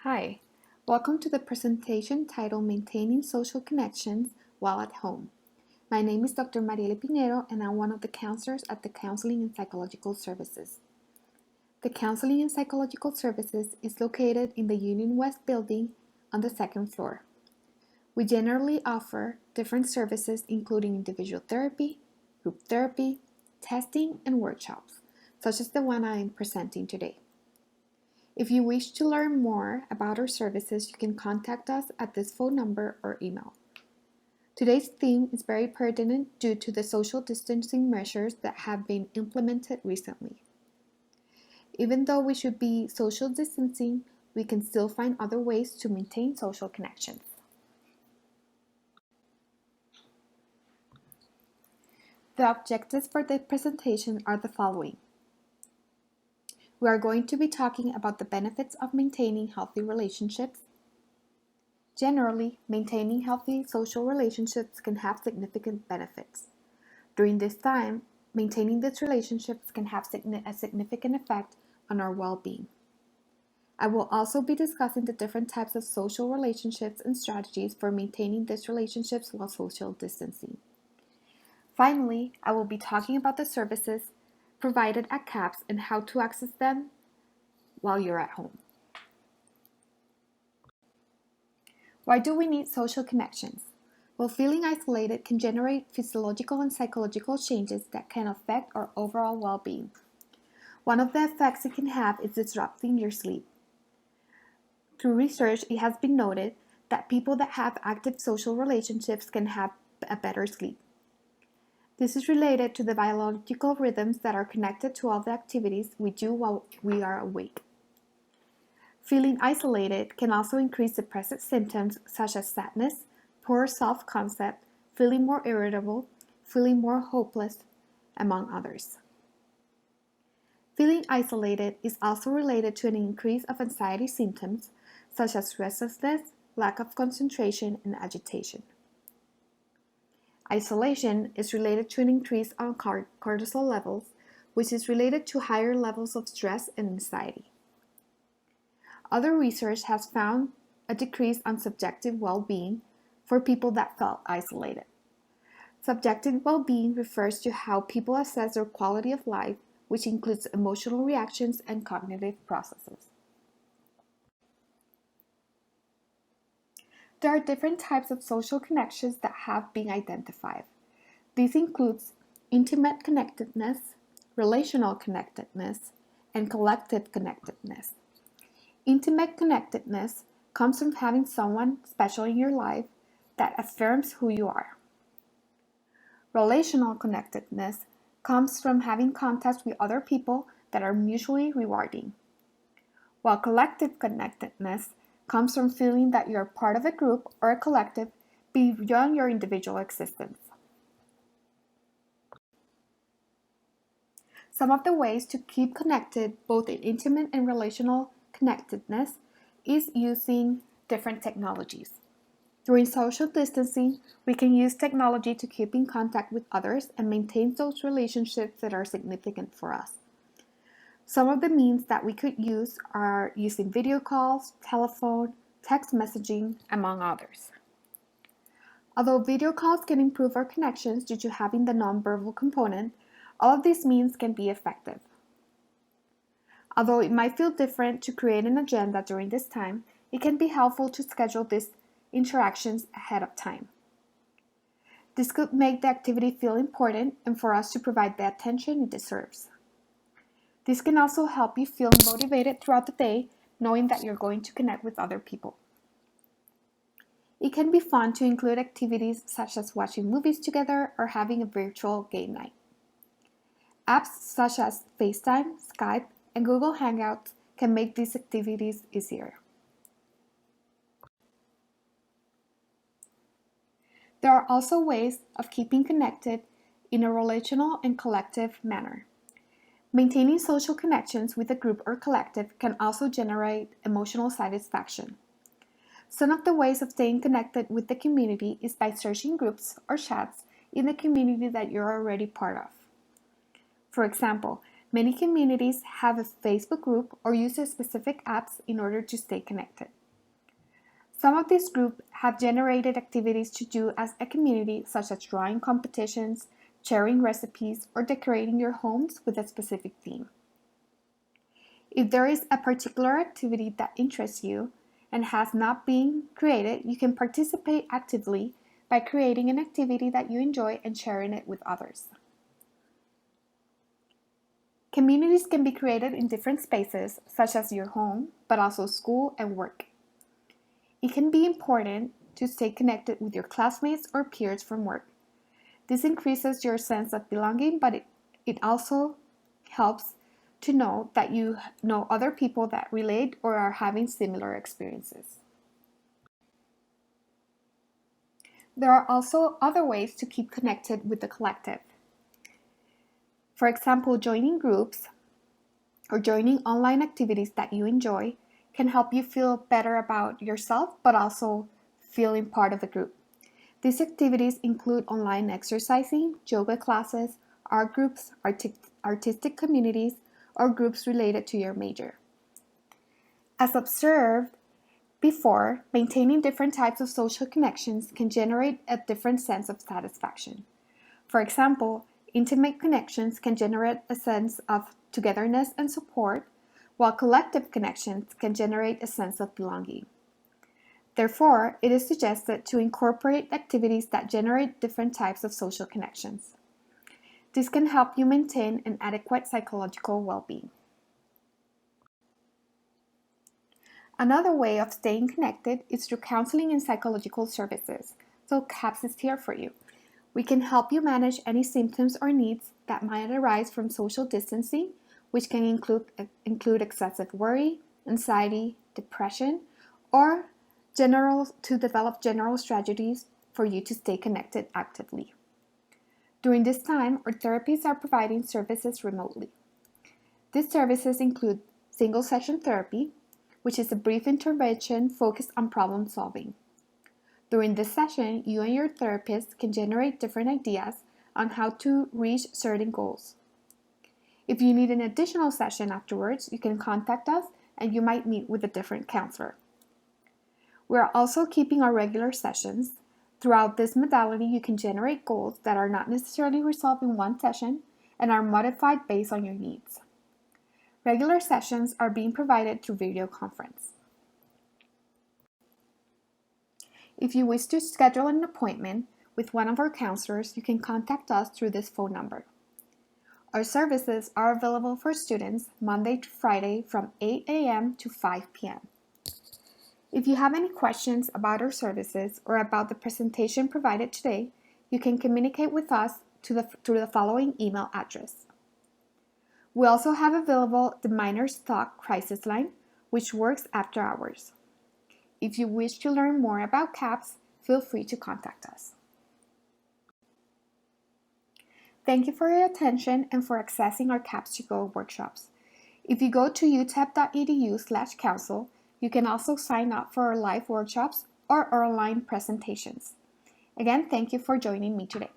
Hi, welcome to the presentation titled Maintaining Social Connections While at Home. My name is Dr. Mariela Pinero and I'm one of the counselors at the Counseling and Psychological Services. The Counseling and Psychological Services is located in the Union West building on the second floor. We generally offer different services including individual therapy, group therapy, testing, and workshops, such as the one I am presenting today. If you wish to learn more about our services, you can contact us at this phone number or email. Today's theme is very pertinent due to the social distancing measures that have been implemented recently. Even though we should be social distancing, we can still find other ways to maintain social connections. The objectives for the presentation are the following. We are going to be talking about the benefits of maintaining healthy relationships. Generally, maintaining healthy social relationships can have significant benefits. During this time, maintaining these relationships can have a significant effect on our well-being. I will also be discussing the different types of social relationships and strategies for maintaining these relationships while social distancing. Finally, I will be talking about the services provided at CAPS and how to access them while you're at home. Why do we need social connections? Well, feeling isolated can generate physiological and psychological changes that can affect our overall well-being. One of the effects it can have is disrupting your sleep. Through research, it has been noted that people that have active social relationships can have a better sleep. This is related to the biological rhythms that are connected to all the activities we do while we are awake. Feeling isolated can also increase depressive symptoms such as sadness, poor self-concept, feeling more irritable, feeling more hopeless, among others. Feeling isolated is also related to an increase of anxiety symptoms such as restlessness, lack of concentration, and agitation. Isolation is related to an increase on cortisol levels, which is related to higher levels of stress and anxiety. Other research has found a decrease on subjective well-being for people that felt isolated. Subjective well-being refers to how people assess their quality of life, which includes emotional reactions and cognitive processes. There are different types of social connections that have been identified. These include intimate connectedness, relational connectedness, and collective connectedness. Intimate connectedness comes from having someone special in your life that affirms who you are. Relational connectedness comes from having contact with other people that are mutually rewarding, while collective connectedness comes from feeling that you are part of a group or a collective beyond your individual existence. Some of the ways to keep connected, both in intimate and relational connectedness, is using different technologies. During social distancing, we can use technology to keep in contact with others and maintain those relationships that are significant for us. Some of the means that we could use are using video calls, telephone, text messaging, among others. Although video calls can improve our connections due to having the nonverbal component, all of these means can be effective. Although it might feel different to create an agenda during this time, it can be helpful to schedule these interactions ahead of time. This could make the activity feel important and for us to provide the attention it deserves. This can also help you feel motivated throughout the day, knowing that you're going to connect with other people. It can be fun to include activities such as watching movies together or having a virtual game night. Apps such as FaceTime, Skype, and Google Hangouts can make these activities easier. There are also ways of keeping connected in a relational and collective manner. Maintaining social connections with a group or collective can also generate emotional satisfaction. Some of the ways of staying connected with the community is by searching groups or chats in the community that you're already part of. For example, many communities have a Facebook group or use specific apps in order to stay connected. Some of these groups have generated activities to do as a community, such as drawing competitions, sharing recipes, or decorating your homes with a specific theme. If there is a particular activity that interests you and has not been created, you can participate actively by creating an activity that you enjoy and sharing it with others. Communities can be created in different spaces, such as your home, but also school and work. It can be important to stay connected with your classmates or peers from work. This increases your sense of belonging, but it also helps to know that you know other people that relate or are having similar experiences. There are also other ways to keep connected with the collective. For example, joining groups or joining online activities that you enjoy can help you feel better about yourself, but also feeling part of the group. These activities include online exercising, yoga classes, art groups, artistic communities, or groups related to your major. As observed before, maintaining different types of social connections can generate a different sense of satisfaction. For example, intimate connections can generate a sense of togetherness and support, while collective connections can generate a sense of belonging. Therefore, it is suggested to incorporate activities that generate different types of social connections. This can help you maintain an adequate psychological well-being. Another way of staying connected is through counseling and psychological services, so CAPS is here for you. We can help you manage any symptoms or needs that might arise from social distancing, which can include excessive worry, anxiety, depression, or to develop general strategies for you to stay connected actively. During this time, our therapists are providing services remotely. These services include single session therapy, which is a brief intervention focused on problem solving. During this session, you and your therapist can generate different ideas on how to reach certain goals. If you need an additional session afterwards, you can contact us and you might meet with a different counselor. We are also keeping our regular sessions. Throughout this modality, you can generate goals that are not necessarily resolved in one session and are modified based on your needs. Regular sessions are being provided through video conference. If you wish to schedule an appointment with one of our counselors, you can contact us through this phone number. Our services are available for students Monday to Friday from 8 a.m. to 5 p.m. If you have any questions about our services or about the presentation provided today, you can communicate with us through the following email address. We also have available the Minors Talk Crisis Line, which works after hours. If you wish to learn more about CAPS, feel free to contact us. Thank you for your attention and for accessing our CAPS to Go workshops. If you go to utep.edu/council, you can also sign up for our live workshops or our online presentations. Again, thank you for joining me today.